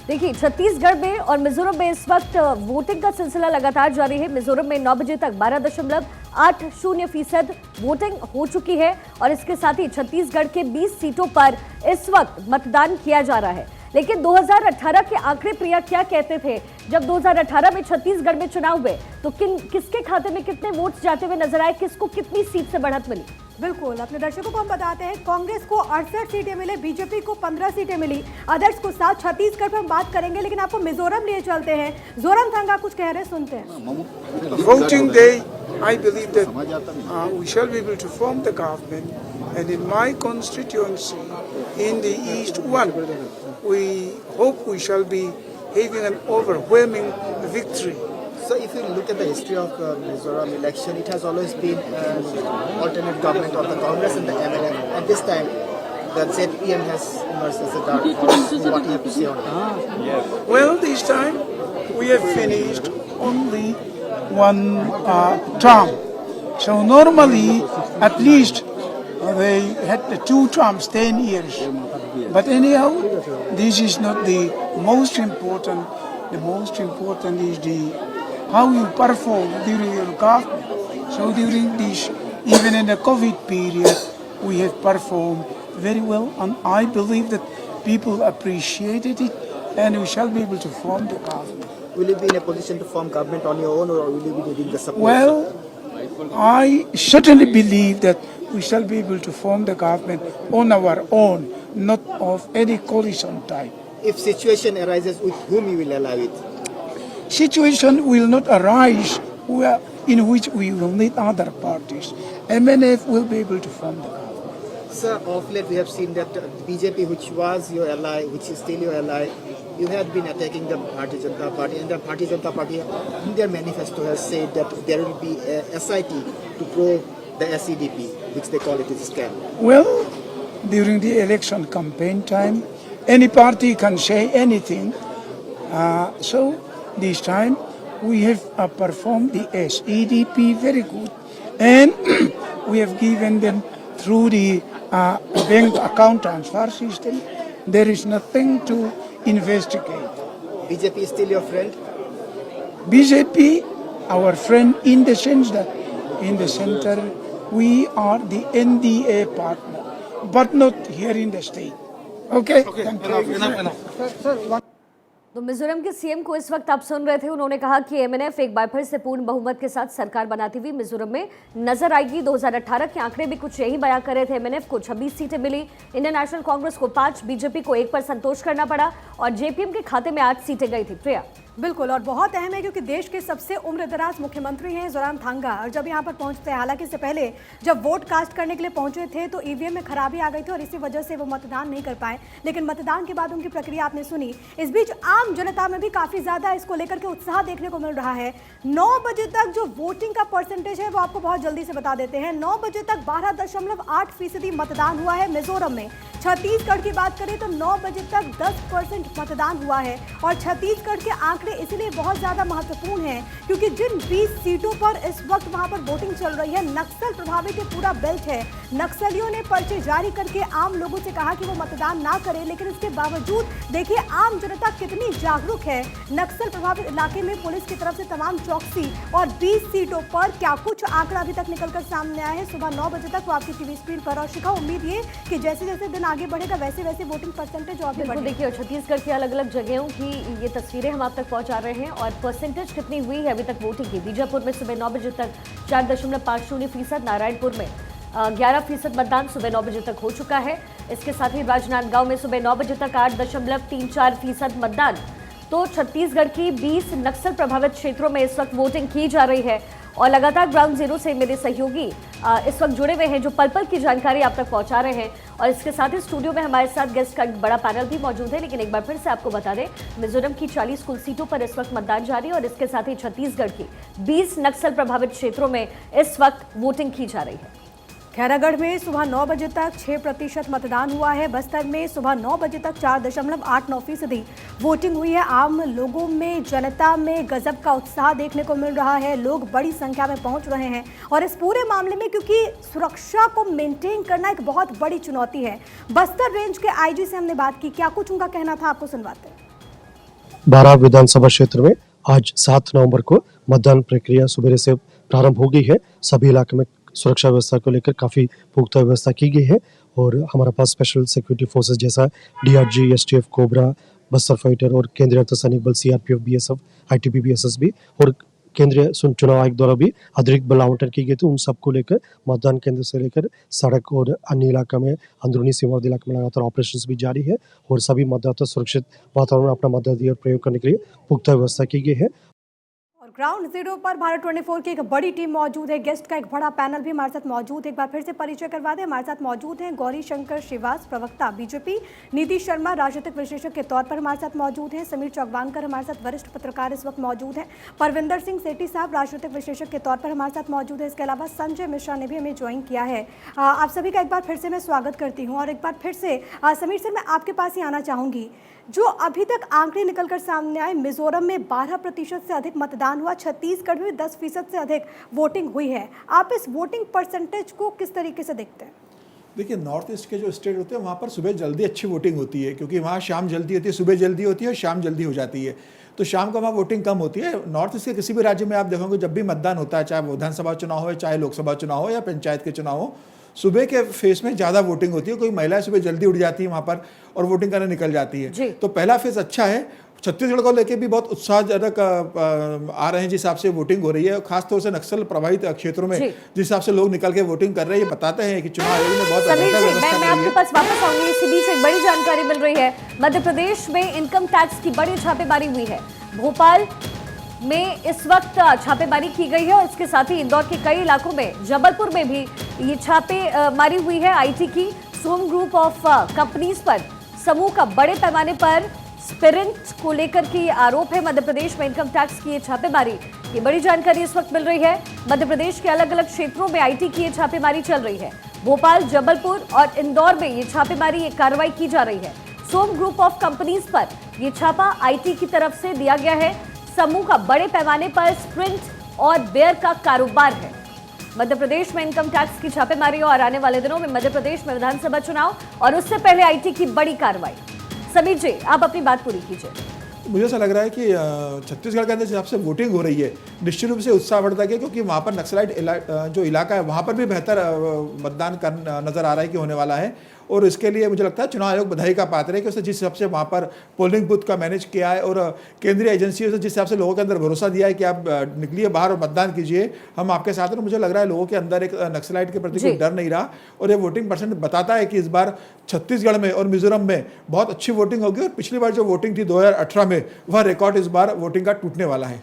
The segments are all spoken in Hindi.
देखिए, छत्तीसगढ़ में और मिजोरम में इस वक्त वोटिंग का सिलसिला लगातार जारी है। मिजोरम में 9 बजे तक 12.80% वोटिंग हो चुकी है और इसके साथ ही छत्तीसगढ़ के 20 सीटों पर इस वक्त मतदान किया जा रहा है। लेकिन 2018 के आंकड़े प्रिया क्या कहते थे? जब 2018 में छत्तीसगढ़ में चुनाव हुए तो किसके खाते में कितने वोट्स जाते हुए नजर आए, किसको कितनी सीट से बढ़त मिली? बिल्कुल, अपने दर्शकों को हम बताते हैं, कांग्रेस को 68 सीटें मिले, बीजेपी को 15 सीटें मिली, अदर्स को 7। छत्तीसगढ़ पर हम बात करेंगे, लेकिन आपको मिजोरम लिए चलते हैं। जोरामथंगा कुछ कह रहे हैं, सुनते हैं। Voting day, I believe that we shall be able to form the government, and in my constituency, in the East 1, we hope we shall be having an overwhelming victory. So if you look at the history of Mizoram election, it has always been alternate government of the Congress and the MNF. At this time, the ZPM has emerged as a dark horse. What do you have to say on that? Well, this time we have finished only one term. So normally, at least they had the 2 terms, 10 years. But anyhow, this is not the most important. The most important is how you perform during your government. So during this, even in the COVID period, we have performed very well, and I believe that people appreciated it, and we shall be able to form the government. Will you be in a position to form government on your own, or will you be needing the support? Well, I certainly believe that we shall be able to form the government on our own, not of any coalition type. If situation arises, with whom you will allow it? Situation will not arise in which we will need other parties. MNF will be able to form the government. Sir, of late we have seen that BJP, which was your ally, which is still your ally, you have been attacking the Bharatiya Janata Party, and the Bharatiya Janata Party in their manifesto has said that there will be a SIT to probe the SEDP, which they call it a scam. Well, during the election campaign time, any party can say anything. So this time we have performed the SEDP very good, and we have given them through the bank account transfer system. There is nothing to investigate. BJP is still your friend? BJP, our friend in the sense that in the center we are the NDA partner, but not here in the state. Okay? Thank you. Sir, तो मिजोरम के सीएम को इस वक्त आप सुन रहे थे, उन्होंने कहा कि एमएनएफ एक बार फिर से पूर्ण बहुमत के साथ सरकार बनाती हुई मिजोरम में नजर आएगी। 2018 के आंकड़े भी कुछ यही बयां कर रहे थे। एमएनएफ को 26 सीटें मिली, इंडियन नेशनल कांग्रेस को 5, बीजेपी को 1 पर संतोष करना पड़ा और जेपीएम के खाते में 8 सीटें गई थी। प्रिया, बिल्कुल, और बहुत अहम है क्योंकि देश के सबसे उम्रदराज मुख्यमंत्री हैं जोरामथंगा, और जब यहाँ पर पहुँचते हैं, हालांकि इससे पहले जब वोट कास्ट करने के लिए पहुँचे थे तो ईवीएम में खराबी आ गई थी और इसी वजह से वो मतदान नहीं कर पाए, लेकिन मतदान के बाद उनकी प्रक्रिया आपने सुनी। इस बीच आम जनता में भी काफ़ी ज़्यादा इसको लेकर के उत्साह देखने को मिल रहा है। 9 बजे तक जो वोटिंग का परसेंटेज है वो आपको बहुत जल्दी से बता देते हैं। 9 बजे तक 12.8% मतदान हुआ है मिजोरम में। छत्तीसगढ़ की बात करें तो 9 बजे तक 10% मतदान हुआ है, और छत्तीसगढ़ के आंकड़े इसलिए बहुत ज़्यादा महत्वपूर्ण हैं क्योंकि जिन 20 सीटों पर इस वक्त वहां पर वोटिंग चल रही है, नक्सल प्रभावित ये पूरा बेल्ट है। नक्सलियों ने पर्चे जारी करके आम लोगों से कहा कि वो मतदान ना करें, लेकिन इसके बावजूद देखिए आम जनता कितनी जागरूक है। नक्सल प्रभावित इलाके में पुलिस की तरफ से तमाम चौकसी, और 20 सीटों पर क्या कुछ आंकड़ा अभी तक निकलकर सामने आया है। सुबह 9 बजे तक वो आपकी टीवी स्क्रीन पर, और शिखा उम्मीद ये कि जैसे जैसे दिन आगे बढ़ेगा वैसे वैसे वोटिंग परसेंटेज और भी बढ़ेगा। देखिए, छत्तीसगढ़ की अलग अलग जगहों की ये तस्वीरें हम आप तक पहुंचा रहे हैं और परसेंटेज कितनी हुई है अभी तक वोटिंग की। बीजापुर में सुबह 9 बजे तक 4.50%, नारायणपुर में 11% मतदान सुबह 9 बजे तक हो चुका है। इसके साथ ही राजनांदगांव में सुबह 9 बजे तक 8.34% मतदान। तो छत्तीसगढ़ की 20 नक्सल प्रभावित क्षेत्रों में इस वक्त वोटिंग की जा रही है और लगातार ग्राउंड जीरो से मेरे सहयोगी इस वक्त जुड़े हुए हैं जो पल पल की जानकारी आप तक पहुंचा रहे हैं। और इसके साथ ही स्टूडियो में हमारे साथ गेस्ट का एक बड़ा पैनल भी मौजूद है। लेकिन एक बार फिर से आपको बता दें, मिजोरम की 40 कुल सीटों पर इस वक्त मतदान जारी है और इसके साथ ही छत्तीसगढ़ की 20 नक्सल प्रभावित क्षेत्रों में इस वक्त वोटिंग की जा रही है। खैरागढ़ में सुबह 9 बजे तक 6% मतदान हुआ है। बस्तर में सुबह 9 बजे तक 4.89% वोटिंग हुई है। आम लोगों में, जनता में गजब का उत्साह देखने को मिल रहा है। लोग बड़ी संख्या में पहुंच रहे हैं और इस पूरे मामले में क्योंकि सुरक्षा को मेंटेन करना एक बहुत बड़ी चुनौती है। बस्तर रेंज के आईजी से हमने बात की, क्या कुछ उनका कहना था, आपको सुनवाते हैं। 12 विधानसभा क्षेत्र में आज 7 नवंबर को मतदान प्रक्रिया सुबह से प्रारंभ हो गई है। सभी इलाके में सुरक्षा व्यवस्था को लेकर काफ़ी पुख्ता व्यवस्था की गई है और हमारे पास स्पेशल सिक्योरिटी फोर्सेस जैसा DRG, STF, cobra, Bastar fighter और केंद्रीय अर्धसैनिक बल सीआरपीएफ, बीएसएफ, आईटीबीपी, एसएसबी और केंद्रीय चुनाव आयोग द्वारा भी अतिरिक्त बल आवंटन की गई थी। उन सबको लेकर मतदान केंद्र से लेकर सड़क और अन्य इलाका में, अंदरूनी सीमावर्ती इलाके में लगातार ऑपरेशंस भी जारी है और सभी मतदाता सुरक्षित वातावरण में अपना मताधिकार प्रयोग करने के लिए पुख्ता व्यवस्था की गई है। और ग्राउंड जीरो पर भारत 24 की एक बड़ी टीम मौजूद है। गेस्ट का एक बड़ा पैनल भी हमारे साथ मौजूद है। एक बार फिर से परिचय करवा दें, हमारे साथ मौजूद हैं गौरी शंकर श्रीवास, प्रवक्ता बीजेपी, नीतीश शर्मा राजनीतिक विश्लेषक के तौर पर हमारे साथ मौजूद हैं, समीर चौगवानकर हमारे साथ वरिष्ठ पत्रकार इस वक्त मौजूद हैं, परविंदर सिंह सेठी साहब राजनीतिक विश्लेषक के तौर पर हमारे साथ मौजूद है। इसके अलावा संजय मिश्रा ने भी हमें ज्वाइन किया है। आप सभी का एक बार फिर से मैं स्वागत करती हूँ और एक बार फिर से समीर सर, मैं आपके पास ही आना चाहूँगी। जो अभी तक आंकड़े निकलकर सामने आए, मिजोरम में 12% से अधिक मतदान हुआ, छत्तीसगढ़ में 10% से अधिक वोटिंग हुई है। आप इस वोटिंग परसेंटेज को किस तरीके से देखते हैं? देखिए, नॉर्थ ईस्ट के जो स्टेट होते हैं वहाँ पर सुबह जल्दी अच्छी वोटिंग होती है, क्योंकि वहाँ शाम जल्दी होती है, सुबह जल्दी होती है और शाम जल्दी हो जाती है, तो शाम को वहाँ वोटिंग कम होती है। नॉर्थ ईस्ट के किसी भी राज्य में आप देखोगे जब भी मतदान होता है, चाहे वो विधानसभा चुनाव हो, चाहे लोकसभा चुनाव हो या पंचायत के चुनाव हो, सुबह के फेज में ज़्यादा वोटिंग होती है। कोई महिलाएं सुबह जल्दी उठ जाती है वहाँ पर और वोटिंग करने निकल जाती है। तो पहला फेज अच्छा है। छत्तीसगढ़ को लेके भी बहुत उत्साहजनक आ रहे हैं जिस हिसाब से वोटिंग हो रही है, खासतौर से नक्सल प्रभावित क्षेत्रों में जिस हिसाब से लोग निकल के वोटिंग कर रहे हैं, ये बताते हैं कि चुनाव आयोग ने बहुत समीर जी, मैं आपके पास वापस आऊंगी। इसी बीच एक बड़ी जानकारी मिल रही है, मध्य प्रदेश में इनकम टैक्स की बड़ी छापेमारी हुई है। भोपाल में इस वक्त छापेमारी की गई है और इसके साथ ही इंदौर के कई इलाकों में, जबलपुर में भी ये छापेमारी हुई है। आईटी की सोम ग्रुप ऑफ कंपनीज पर समूह का बड़े पैमाने पर स्पिरिट को लेकर के आरोप है। मध्य प्रदेश में इनकम टैक्स की ये छापेमारी की बड़ी जानकारी इस वक्त मिल रही है। मध्य प्रदेश के अलग अलग क्षेत्रों में आईटी की ये छापेमारी चल रही है। भोपाल, जबलपुर और इंदौर में ये छापेमारी, ये कार्रवाई की जा रही है। सोम ग्रुप ऑफ कंपनीज पर ये छापा आईटी की तरफ से दिया गया है। समूह का बड़े पैमाने पर स्प्रिंट और बेयर का कारोबार है। मध्य प्रदेश में इनकम टैक्स की छापेमारी और आने वाले दिनों में मध्य प्रदेश में विधानसभा चुनाव और उससे पहले आईटी की बड़ी कार्रवाई। समीर जी, आप अपनी बात पूरी कीजिए। मुझे ऐसा लग रहा है कि छत्तीसगढ़ के अंदर जिस हिसाब से वोटिंग हो रही है, निश्चित रूप से उत्साह बढ़ता है, क्योंकि वहाँ पर नक्सलाइट जो इलाका है वहाँ पर भी बेहतर मतदान नजर आ रहा है कि होने वाला है। और इसके लिए मुझे लगता है चुनाव आयोग बधाई का पात्र है कि उसने जिस हिसाब से वहाँ पर पोलिंग बूथ का मैनेज किया है और केंद्रीय एजेंसियों से जिस हिसाब से लोगों के अंदर भरोसा दिया है कि आप निकलिए बाहर और मतदान कीजिए, हम आपके साथ हैं। मुझे लग रहा है लोगों के अंदर एक नक्सलाइट के प्रति कोई डर नहीं रहा और ये वोटिंग परसेंट बताता है कि इस बार छत्तीसगढ़ में और मिजोरम में बहुत अच्छी वोटिंग होगी और पिछली बार जो वोटिंग थी 2018 में, वह रिकॉर्ड इस बार वोटिंग का टूटने वाला है।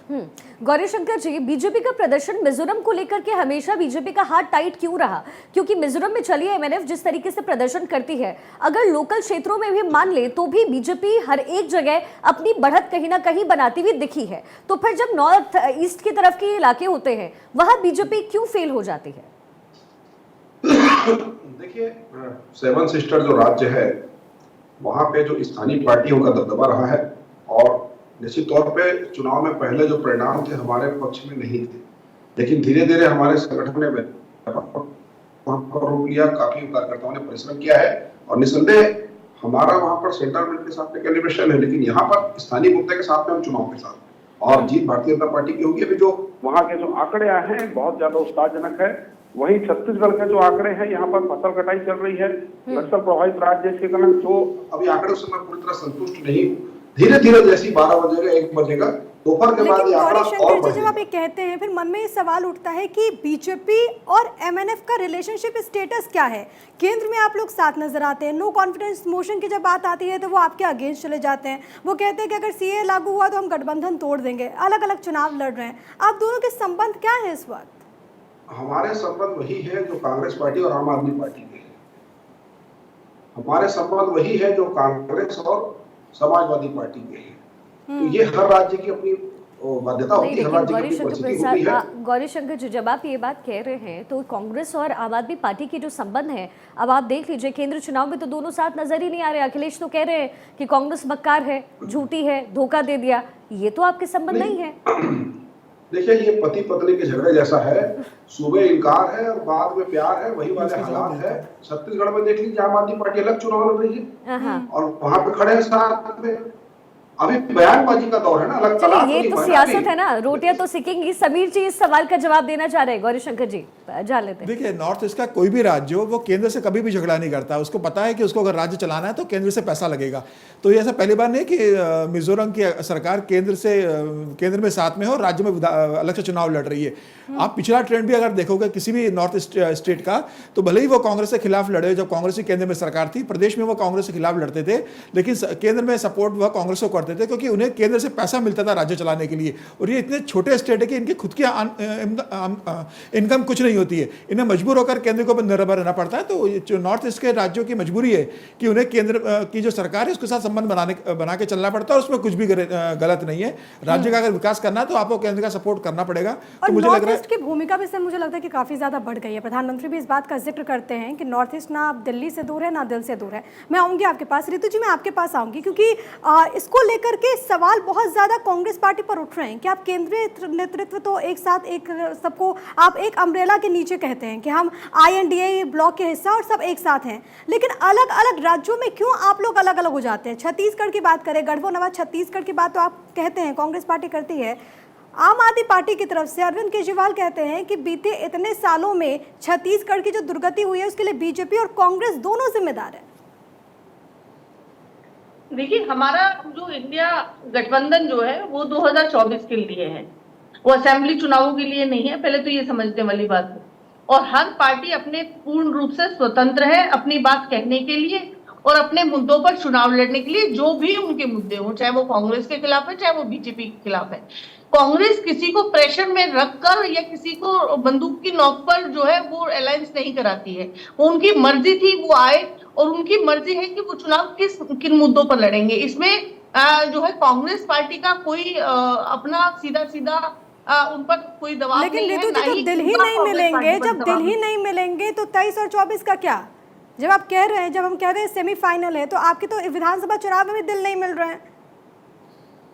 गौरी शंकर जी, बीजेपी का प्रदर्शन मिजोरम को लेकर के हमेशा बीजेपी का हाथ टाइट क्यों रहा? क्योंकि मिजोरम में चलिए एमएनएफ जिस तरीके से प्रदर्शन करती है, अगर लोकल क्षेत्रों में भी मान ले तो भी बीजेपी हर एक जगह अपनी बढ़त कहीं ना कहीं बनाती हुई दिखी है, तो फिर जब नॉर्थ ईस्ट की तरफ के इलाके होते हैं वहां बीजेपी क्यों फेल हो जाती है? देखिए, सेवन सिस्टर जो राज्य है वहां पे जो स्थानीय पार्टियों का दबदबा रहा है और निश्चित तौर पे चुनाव में पहले जो परिणाम थे हमारे पक्ष में नहीं थे, लेकिन धीरे धीरे हमारे संगठन ने रोक लिया, काफी कार्यकर्ताओं ने परिश्रम किया है और निसंदेह हमारा वहां पर सेंट्रल गवर्नमेंट के साथ में कैलिब्रेशन है, लेकिन यहाँ पर स्थानीय मुद्दे के साथ में हम चुनाव के साथ और जीत भारतीय जनता पार्टी की होगी। अभी जो वहाँ के जो आंकड़े आए हैं बहुत ज्यादा उत्साहजनक है। वहीं छत्तीसगढ़ के जो आंकड़े हैं, यहाँ पर फसल कटाई चल रही है, नक्सल प्रभावित राज्य के कारण जो अभी आंकड़े से मैं पूरी तरह संतुष्ट नहीं हूँ। धीरे धीरे जैसी 12 बजेगा 1 बजेगा दोपहर के बाद ये आंकड़ा और बढ़ेगा। जब आप ये कहते हैं फिर मन में ये सवाल उठता है कि बीजेपी और एमएनएफ का रिलेशनशिप स्टेटस क्या है? केंद्र में आप लोग साथ नजर आते हैं, नो कॉन्फिडेंस मोशन की जब बात आती है तो वो आपके अगेंस्ट चले जाते हैं। वो कहते हैं कि अगर सीए लागू हुआ तो हम गठबंधन तोड़ देंगे, अलग अलग चुनाव लड़ रहे हैं। आप दोनों के संबंध क्या है इस वक्त? हमारे संबंध वही है जो कांग्रेस पार्टी और आम आदमी पार्टी के है। हमारे संबंध वही है जो कांग्रेस और समाजवादी पार्टी के हैं। तो ये हर राज्य की अपनी बाध्यता होती है, हर राज्य की अपनी परिस्थिति होती है। गौरी शंकर जी, जब आप ये बात कह रहे हैं तो कांग्रेस और आम आदमी पार्टी के जो संबंध है, अब आप देख लीजिए केंद्र चुनाव में तो दोनों साथ नजर ही नहीं आ रहे। अखिलेश तो कह रहे हैं कि कांग्रेस मक्कार है, झूठी है, धोखा दे दिया। ये तो आपके संबंध नहीं है। देखिए, ये पति पत्नी के झगड़े जैसा है, सुबह इनकार है और बाद में प्यार है, वही वाले हालात है। छत्तीसगढ़ में देख लीजिए, आम आदमी पार्टी अलग चुनाव लड़ रही है और वहां पे खड़े हैं साथ में अभी बयानबाजी का दौर है ना, अलग चलिए तलाक ये नहीं तो हुआ ना सियासत अभी। है ना, रोटियां तो सिकेंगी। समीर जी इस सवाल का जवाब देना चाह रहे हैं, गौरी शंकर जी जान लेते हैं। देखिए, नॉर्थ ईस्ट का कोई भी राज्य हो वो केंद्र से कभी भी झगड़ा नहीं करता। उसको पता है कि उसको अगर राज्य चलाना है तो केंद्र से पैसा लगेगा। तो ये ऐसा पहली बार नहीं कि मिजोरम की सरकार केंद्र में साथ में हो, राज्य में अलग से चुनाव लड़ रही है। आप पिछला ट्रेंड भी अगर देखोगे किसी भी नॉर्थ ईस्ट स्टेट का, तो भले ही वो कांग्रेस के खिलाफ लड़े, जब कांग्रेस की केंद्र में सरकार थी, प्रदेश में वो कांग्रेस के खिलाफ लड़ते थे, लेकिन केंद्र में सपोर्ट वह कांग्रेस को करते थे क्योंकि उन्हें केंद्र से पैसा मिलता था राज्य चलाने के लिए। और ये इतने छोटे स्टेट है कि इनकी खुद की इनकम कुछ नहीं होती है, इन्हें मजबूर होकर केंद्र को निर्भर रहना पड़ता है। तो जो नॉर्थ ईस्ट के राज्यों की मजबूरी है कि उन्हें केंद्र की जो सरकार है उसके साथ संबंध बना के चलना पड़ता है, और उसमें कुछ भी गलत नहीं है। राज्य का अगर विकास करना है तो आपको केंद्र का सपोर्ट करना पड़ेगा। और तो मुझे लग नॉर्थ रहा है ईस्ट की भूमिका भी सर मुझे लगता है कि काफ़ी ज़्यादा बढ़ गई है। प्रधानमंत्री भी इस बात का जिक्र करते हैं कि नॉर्थ ईस्ट ना दिल्ली से दूर है ना दिल से दूर है। मैं आऊँगी आपके पास, रितु जी मैं आपके पास आऊँगी, क्योंकि इसको लेकर के सवाल बहुत ज़्यादा कांग्रेस पार्टी पर उठ रहे हैं कि आप केंद्रीय नेतृत्व तो एक साथ एक सबको आप एक अम्ब्रेला के नीचे कहते हैं कि हम INDA ब्लॉक के हिस्सा और सब एक साथ हैं, लेकिन अलग अलग राज्यों में क्यों आप लोग अलग अलग हो जाते हैं? छत्तीसगढ़ की बात करें, गढ़वो नवाज छत्तीसगढ़ की बात तो आप कहते हैं कांग्रेस पार्टी करती है। आम आदमी पार्टी की तरफ से अरविंद केजरीवाल कहते हैं कि बीते इतने सालों में छत्तीसगढ़ की जो दुर्गति हुई है उसके लिए बीजेपी और कांग्रेस दोनों जिम्मेदार है। देखिए, हमारा जो इंडिया गठबंधन जो है वो 2024 के लिए है, वो असेंबली चुनावों के लिए नहीं है, पहले तो ये समझने वाली बात है। और हर पार्टी अपने पूर्ण रूप से स्वतंत्र है अपनी बात कहने के लिए और अपने मुद्दों पर चुनाव लड़ने के लिए, जो भी उनके मुद्दे हो, चाहे वो कांग्रेस के खिलाफ है चाहे वो बीजेपी के खिलाफ है। कांग्रेस किसी को प्रेशर में रखकर या किसी को बंदूक की नोक पर जो है वो अलायंस नहीं कराती है। वो उनकी मर्जी थी, वो आए और उनकी मर्जी है कि वो चुनाव किन मुद्दों पर लड़ेंगे। इसमें जो है कांग्रेस पार्टी का कोई अपना सीधा उन पर कोई दबाव नहीं है। लेकिन रितु जी तो दिल ही नहीं मिलेंगे, जब दिल ही नहीं मिलेंगे तो 23 और 24 का क्या? जब आप कह रहे हैं, जब हम कह रहे हैं सेमीफाइनल है, तो आपके तो विधानसभा चुनाव में भी दिल नहीं मिल रहे हैं,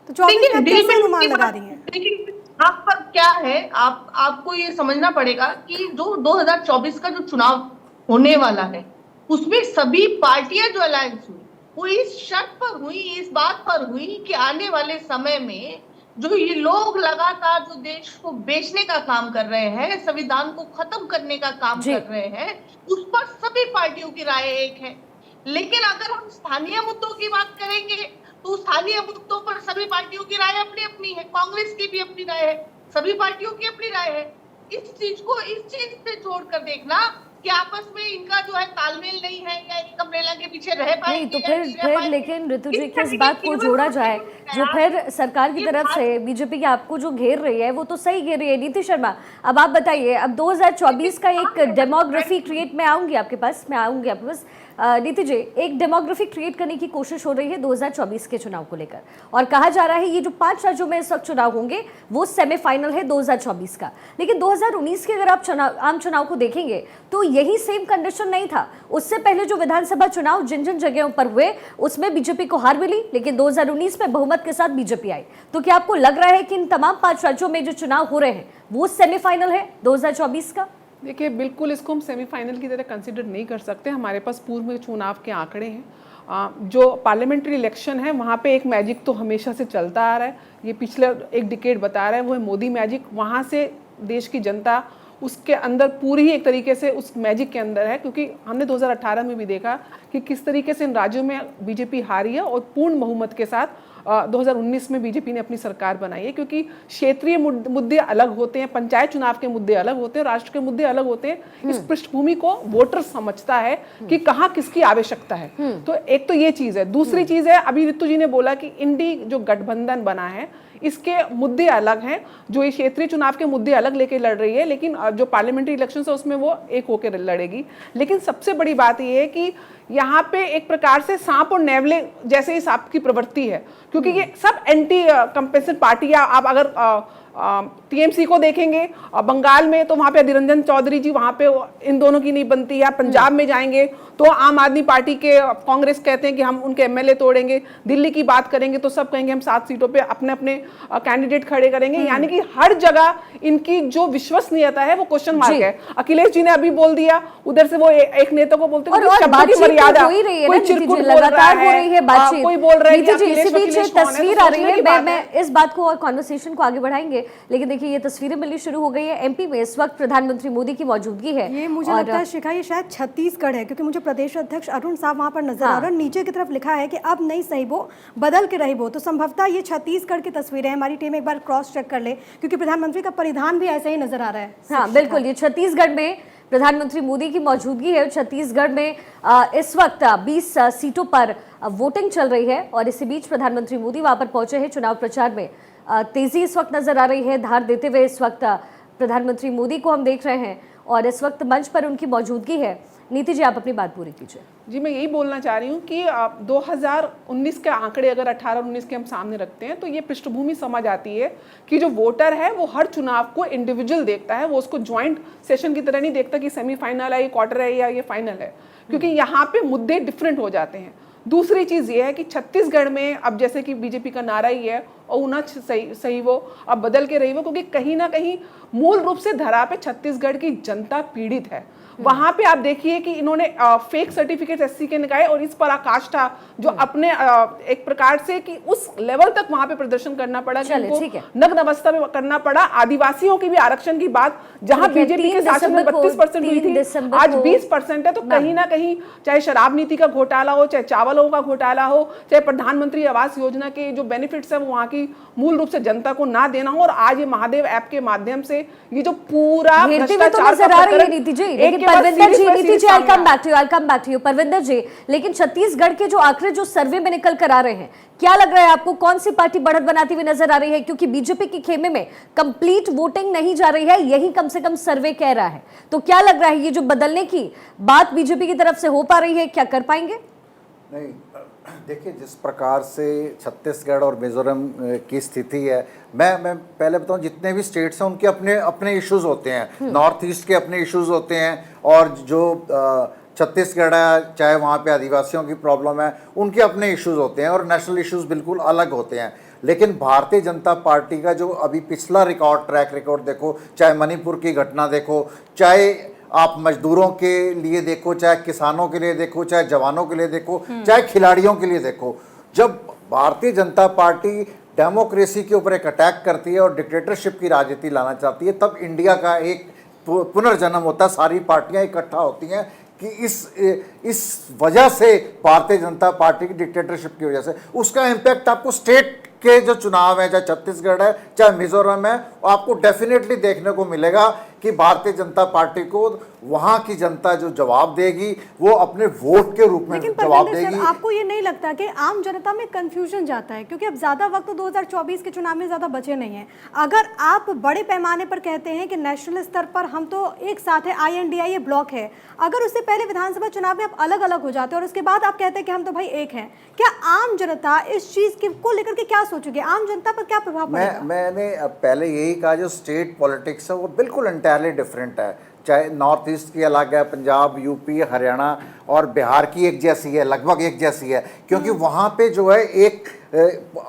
तो 24 का कैसे अनुमान लगा रही हैं? देखिए, आप पर क्या है, आपको ये समझना पड़ेगा कि जो 2024 का जो चुनाव होने वाला है उसमें सभी पार्टियां जो अलायंस हुई वो इस शर्त पर हुई, इस बात पर हुई कि आने वाले समय में जो ये लोग लगातार जो देश को बेचने का काम कर रहे हैं, संविधान को खत्म करने का काम कर रहे हैं, उस पर सभी पार्टियों की राय एक है। लेकिन अगर हम स्थानीय मुद्दों की बात करेंगे तो स्थानीय मुद्दों पर सभी पार्टियों की राय अपनी अपनी है, कांग्रेस की भी अपनी राय है, सभी पार्टियों की अपनी राय है। इस चीज से जोड़कर देखना कि आपस में इनका जो है तालमेल नहीं है या एक अम्ब्रेला के पीछे रह पाएंगे नहीं तो फिर लेकिन ऋतु जी किस बात को जोड़ा जाए जो फिर सरकार की तरफ से बीजेपी की आपको जो घेर रही है वो तो सही घेर रही है। नीति शर्मा, अब आप बताइए, अब 2024 का एक डेमोग्राफी क्रिएट, मैं आऊंगी आपके पास नीति जी, एक डेमोग्राफी क्रिएट करने की कोशिश हो रही है 2024 के चुनाव को लेकर, और कहा जा रहा है ये जो 5 राज्यों में इस वक्त चुनाव होंगे वो सेमीफाइनल है 2024 का। लेकिन 2019 के अगर आप आम चुनाव को देखेंगे तो यही सेम कंडीशन नहीं था। उससे पहले जो विधानसभा चुनाव जिन जिन जगहों पर हुए उसमें बीजेपी को हार मिली, लेकिन 2019 में बहुमत के साथ बीजेपी आई। तो क्या आपको लग रहा है कि इन तमाम 5 राज्यों में जो चुनाव हो रहे हैं वो सेमीफाइनल है 2024 का? देखिए, बिल्कुल इसको हम सेमीफाइनल की तरह कंसिडर नहीं कर सकते। हमारे पास पूर्व में चुनाव के आंकड़े हैं। जो पार्लियामेंट्री इलेक्शन है वहाँ पे एक मैजिक तो हमेशा से चलता आ रहा है, ये पिछले एक डिकेड बता रहा है, वो है मोदी मैजिक। वहाँ से देश की जनता उसके अंदर पूरी ही एक तरीके से उस मैजिक के अंदर है, क्योंकि हमने 2018 में भी देखा कि किस तरीके से इन राज्यों में बीजेपी हारी है और पूर्ण बहुमत के साथ 2019 में बीजेपी ने अपनी सरकार बनाई है। क्योंकि क्षेत्रीय मुद्दे अलग होते हैं, पंचायत चुनाव के मुद्दे अलग होते हैं, राष्ट्र के मुद्दे अलग होते हैं। इस पृष्ठभूमि को वोटर समझता है कि कहाँ किसकी आवश्यकता है। तो एक तो ये चीज़ है। दूसरी चीज़ है, अभी रितु जी ने बोला कि इंडी जो गठबंधन बना है इसके मुद्दे अलग हैं, जो ये क्षेत्रीय चुनाव के मुद्दे अलग लेके लड़ रही है, लेकिन जो पार्लियामेंट्री इलेक्शन है उसमें वो एक होकर लड़ेगी। लेकिन सबसे बड़ी बात ये है कि यहाँ पे एक प्रकार से सांप और नेवले जैसे ही सांप की प्रवृत्ति है, क्योंकि ये सब एंटी कंपेंसेंट पार्टी, या आप अगर टीएमसी को देखेंगे बंगाल में तो वहाँ पे अधीर रंजन चौधरी जी, वहाँ पे इन दोनों की नहीं बनती है। पंजाब में जाएंगे तो आम आदमी पार्टी के कांग्रेस कहते हैं कि हम उनके एमएलए तोड़ेंगे। दिल्ली की बात करेंगे तो सब कहेंगे हम 7 सीटों पे अपने अपने कैंडिडेट खड़े करेंगे। यानी कि हर जगह इनकी जो विश्वसनीयता है वो क्वेश्चन मार्क है। अखिलेश जी ने अभी बोल दिया, उधर से वो एक नेता को बोलते हैं शब्दों की मर्यादा, कोई चिरकुट लगातार हो रही है बातचीत, कोई बोल रहा है नीति जी इसी बीच तस्वीर आ रही है। मैं इस बात को और कॉन्वर्सेशन को आगे बढ़ाएंगे, लेकिन देखिए ये तस्वीरें मिलनी शुरू हो गई है। एमपी में इस वक्त प्रधानमंत्री मोदी की मौजूदगी है। ये मुझे लगता है शिखा ये शायद छत्तीसगढ़ है, क्योंकि मुझे प्रदेश अध्यक्ष अरुण साहब वहां पर नजर आ रहा है। नीचे की तरफ लिखा है कि अब नहीं सही वो बदल के रही वो, तो संभवतः ये छत्तीसगढ़ की तस्वीरें हैं। हमारी टीम एक बार क्रॉस चेक कर ले, क्योंकि प्रधानमंत्री का परिधान भी ऐसा ही नजर आ रहा है। हाँ बिल्कुल, ये छत्तीसगढ़ में प्रधानमंत्री मोदी की मौजूदगी है। छत्तीसगढ़ में इस वक्त 20 सीटों पर वोटिंग चल रही है और इसी बीच प्रधानमंत्री मोदी वहां पर पहुंचे हैं। चुनाव प्रचार में तेजी इस वक्त नजर आ रही है, धार देते हुए इस वक्त प्रधानमंत्री मोदी को हम देख रहे हैं और इस वक्त मंच पर उनकी मौजूदगी है। नीति जी आप अपनी बात पूरी कीजिए। जी मैं यही बोलना चाह रही हूँ कि 2019 के आंकड़े अगर 18-19 के हम सामने रखते हैं तो ये पृष्ठभूमि समझ आती है कि जो वोटर है वो हर चुनाव को इंडिविजुअल देखता है, वो उसको ज्वाइंट सेशन की तरह नहीं देखता कि सेमीफाइनल है, ये क्वार्टर है या ये फाइनल है, क्योंकि यहाँ पे मुद्दे डिफरेंट हो जाते हैं। दूसरी चीज़ ये है कि छत्तीसगढ़ में अब जैसे कि बीजेपी का नारा ही है और उना सही वो अब बदल के रही वो, क्योंकि कहीं ना कहीं मूल रूप से धरा पे छत्तीसगढ़ की जनता पीड़ित है। वहां पे आप देखिए कि इन्होंने फेक सर्टिफिकेट एससी के निकाले और इस पराकाष्ठा जो अपने एक प्रकार से कि उस लेवल तक वहां पे प्रदर्शन करना पड़ा, नग्न अवस्था में करना पड़ा। आदिवासियों की भी आरक्षण की बात जहां बीजेपी के शासन में 32% हुई थी, आज 20% है। तो कहीं ना कहीं चाहे शराब नीति का घोटाला हो, चाहे चावलों का घोटाला हो, चाहे प्रधानमंत्री आवास योजना के जो बेनिफिट्स है वो वहां की मूल रूप से जनता को ना देना हो, और आज ये महादेव ऐप के माध्यम से ये जो पूरा भ्रष्टाचार परविंदर जी, नीति जी I'll come back to you Parvinder जी, लेकिन छत्तीसगढ़ के जो आंकड़े जो सर्वे में निकल कर आ रहे हैं, क्या लग रहा है आपको कौन सी पार्टी बढ़त बनाती हुई नजर आ रही है? क्योंकि बीजेपी के खेमे में कंप्लीट वोटिंग नहीं जा रही है, यही कम से कम सर्वे कह रहा है। तो क्या लग रहा है ये जो बदलने की बात बीजेपी की तरफ से हो पा रही है, क्या कर पाएंगे? नहीं, देखिए जिस प्रकार से छत्तीसगढ़ और मिजोरम की स्थिति है, मैं पहले बताऊं, जितने भी स्टेट्स हैं उनके अपने अपने इश्यूज होते हैं। नॉर्थ ईस्ट के अपने इश्यूज होते हैं, और जो छत्तीसगढ़ है, चाहे वहाँ पे आदिवासियों की प्रॉब्लम है, उनके अपने इश्यूज होते हैं, और नेशनल इश्यूज बिल्कुल अलग होते हैं। लेकिन भारतीय जनता पार्टी का जो अभी पिछला ट्रैक रिकॉर्ड देखो, चाहे मणिपुर की घटना देखो, चाहे आप मजदूरों के लिए देखो, चाहे किसानों के लिए देखो, चाहे जवानों के लिए देखो, चाहे खिलाड़ियों के लिए देखो, जब भारतीय जनता पार्टी डेमोक्रेसी के ऊपर एक अटैक करती है और डिक्टेटरशिप की राजनीति लाना चाहती है, तब इंडिया का एक पुनर्जन्म होता है। सारी पार्टियां इकट्ठा होती हैं कि इस वजह से, भारतीय जनता पार्टी की डिक्टेटरशिप की वजह से, उसका इम्पैक्ट आपको स्टेट के जो चुनाव है, चाहे छत्तीसगढ़ है चाहे मिजोरम है, आपको डेफिनेटली देखने को मिलेगा कि भारतीय जनता पार्टी को वहां की जनता जो जवाब देगी वो अपने वोट के रूप में जवाब देगी। आपको ये नहीं लगता कि आम जनता में कंफ्यूजन जाता है, क्योंकि अब ज्यादा वक्त तो 2024 के चुनाव में ज्यादा बचे नहीं है। अगर आप बड़े पैमाने पर कहते हैं कि नेशनल स्तर पर हम तो एक साथ है, INDI ब्लॉक है, अगर उससे पहले विधानसभा चुनाव में आप अलग अलग हो जाते हैं और उसके बाद आप कहते हैं कि हम तो भाई एक हैं, क्या आम जनता इस चीज को लेकर के क्या सोचेगी? आम जनता पर क्या प्रभाव पड़ेगा? मैंने पहले यही कहा, जो स्टेट पॉलिटिक्स है वो बिल्कुल एंटायरली डिफरेंट है। चाहे नॉर्थ ईस्ट की अलग है, पंजाब, यूपी, हरियाणा और बिहार की एक जैसी है, लगभग एक जैसी है, क्योंकि वहाँ पे जो है एक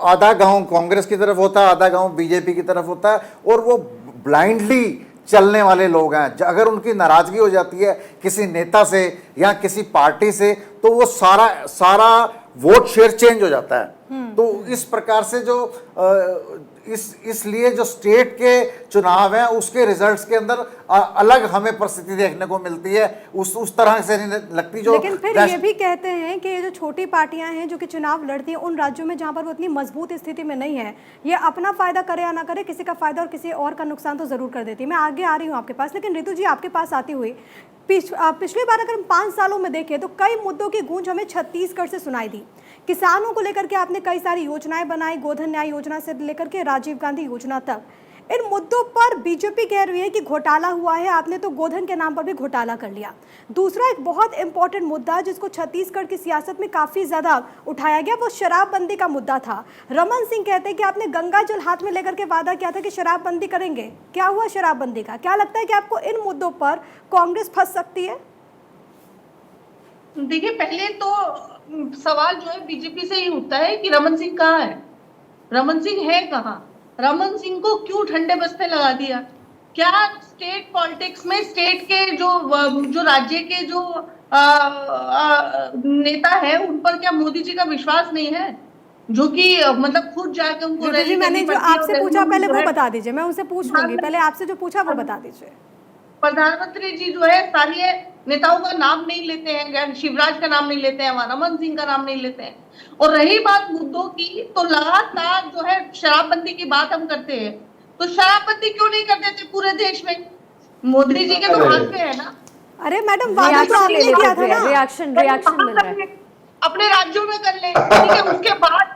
आधा गांव कांग्रेस की तरफ होता है, आधा गांव बीजेपी की तरफ होता है, और वो ब्लाइंडली चलने वाले लोग हैं। अगर उनकी नाराजगी हो जाती है किसी नेता से या किसी पार्टी से, तो वो सारा वोट शेयर चेंज हो जाता है। तो इस प्रकार से जो इसलिए जो स्टेट के चुनाव हैं उसके रिजल्ट्स के अंदर अलग हमें परिस्थिति देखने को मिलती है, उस तरह से नहीं लगती। जो लेकिन फिर ये भी कहते हैं कि ये जो छोटी पार्टियां हैं जो कि चुनाव लड़ती हैं उन राज्यों में जहां पर वो इतनी मजबूत स्थिति में नहीं है, ये अपना फायदा करे या ना करे, किसी का फायदा और किसी और का नुकसान तो जरूर कर देती है। मैं आगे आ रही हूँ आपके पास, लेकिन ऋतु जी आपके पास आती हुई, पिछली बार अगर हम 5 सालों में देखें तो कई मुद्दों की गूंज हमें छत्तीसगढ़ से सुनाई दी। किसानों को लेकर के आपने कई सारी योजनाएं बनाई, गोधन न्याय योजना से लेकर के राजीव गांधी योजना तक। इन मुद्दों पर बीजेपी कह रही है कि घोटाला हुआ है, आपने तो गोधन के नाम पर भी घोटाला कर लिया। दूसरा एक बहुत इंपॉर्टेंट मुद्दा जिसको छत्तीसगढ़ की सियासत में काफ़ी ज़्यादा उठाया गया वो शराबबंदी का मुद्दा था। रमन सिंह कहते हैं कि आपने गंगा जल हाथ में लेकर के वादा किया था कि शराबबंदी करेंगे, क्या हुआ शराबबंदी का? क्या लगता है कि आपको इन मुद्दों पर कांग्रेस फंस सकती है? देखिए, पहले तो सवाल जो है बीजेपी से ही उठता है कि रमन सिंह कहाँ है, रमन सिंह है कहाँ, रमन सिंह को क्यों ठंडे बस्ते लगा दिया? क्या स्टेट पॉलिटिक्स में स्टेट के जो राज्य के जो नेता है उन पर क्या मोदी जी का विश्वास नहीं है, जो कि मतलब खुद जाके उनको रैली मैंने जो आपसे पूछा पहले वो बता दीजिए, मैं उनसे पूछ लूंगी, पहले आपसे जो पूछा वो बता दीजिए। प्रधानमंत्री जी जो है स्थानीय नेताओं का नाम नहीं लेते हैं, शिवराज का नाम नहीं लेते हैं, रमन सिंह का नाम नहीं लेते हैं। और रही बात मुद्दों की, तो लगातार जो है शराबबंदी की बात हम करते हैं, तो शराबबंदी क्यों नहीं कर देते पूरे देश में? मोदी जी के तो हाथ में है ना। अरे मैडम, वादा तो आपने किया था ना। रिएक्शन मिल रहा है। अपने राज्यों में कर ले, ठीक है, उसके बाद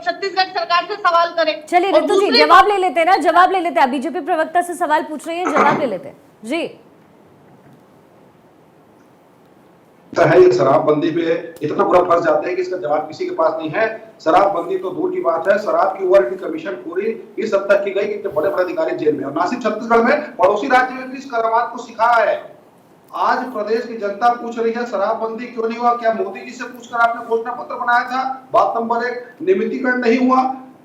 छत्तीसगढ़ सरकार से सवाल करें। चलिए रितु जी जवाब ले लेते हैं ना, जवाब ले लेते हैं। बीजेपी प्रवक्ता से सवाल पूछ रही है, जवाब ले लेते हैं जी। है ये शराबबंदी पे इतना बुरा फंस जाते हैं कि इसका जवाब किसी के पास नहीं है। शराबबंदी तो दूर की बात है, शराब की ओवर की कमीशन पूरी इस हद तक की गई कि बड़े बड़े अधिकारी जेल में, और ना सिर्फ छत्तीसगढ़ में, पड़ोसी राज्य में भी इस करामात को सिखाया है। आज प्रदेश की जनता पूछ रही है शराबबंदी क्यों नहीं हुआ? क्या मोदी जी से पूछकर आपने घोषणा पत्र बनाया था? बात नंबर 1, नियमितीकरण नहीं हुआ।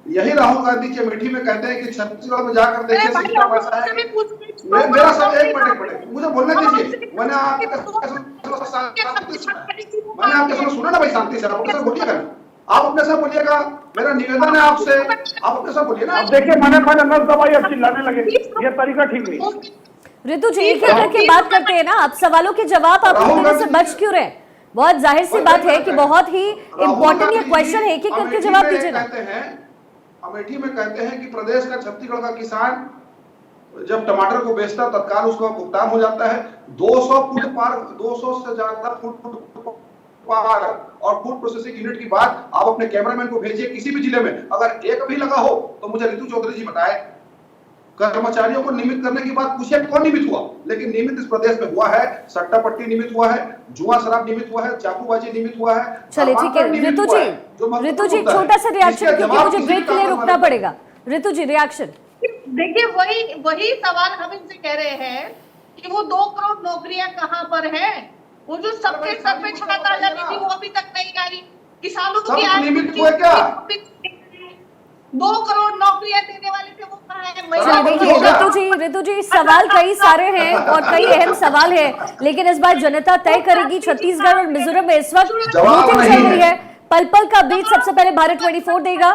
यही राहुल गांधी की अमेठी में कहते हैं कि छत्तीसगढ़ में जाकर देखिए सिस्टम ऐसा है। मेरा सब एक मिनट मुझे बोलने दीजिए। मैंने आपके सुना ना भाई, शांति से आप अपने साथ बोलिएगा, आप अपने साथ बोलिएगा। मेरा निवेदन है आपसे, आप अपने साथ बोलिए ना। देखिए, मैंने नस दबाई और चिल्लाने लगे, ये तरीका ठीक नहीं। रितु जी एक करके बात करते हैं ना, आप सवालों के जवाब आप देने से बच क्यों रहे? बहुत जाहिर सी बात है कि बहुत ही इंपॉर्टेंट ये क्वेश्चन है, कि करके जवाब दीजिए ना। अमेठी में कहते हैं कि प्रदेश का छत्तीसगढ़ का किसान जब टमाटर को बेचता तत्काल उसका भुगतान हो जाता है। 200 फुट पार, 200 से ज्यादा फुट पार और फूड प्रोसेसिंग यूनिट की बात आप अपने कैमरामैन को भेजिए किसी भी जिले में, अगर एक भी लगा हो तो मुझे रितु चौधरी जी बताए। कर्मचारियों को नियमित करने की बात पूछिए, कौन नियमित हुआ? लेकिन नियमित इस प्रदेश में हुआ है, सट्टा पट्टी नियमित हुआ है, जुआ शराब नियमित हुआ है, चाकूबाजी नियमित हुआ है। चलिए ठीक है रितु जी छोटा सा रिएक्शन, क्योंकि मुझे ब्रेक के लिए रुकना पड़ेगा। रितु जी रिएक्शन। देखिए, वही सवाल हम इनसे कह रहे हैं कि वो 2 करोड़ नौकरियां कहाँ पर है? वो जो सबके सर पे छाता आ जाती थी वो अभी तक नहीं आई। किसानों की आज 2 करोड़ नौकरियां देने वाले थे, वो कहाँ है? देखिए रितु जी सवाल कई सारे हैं और कई अहम सवाल है, लेकिन इस बार जनता तय करेगी। छत्तीसगढ़ और मिजोरम में इस वक्त वोटिंग चल रही है, पल पल का बीच सबसे पहले भारत 24 देगा।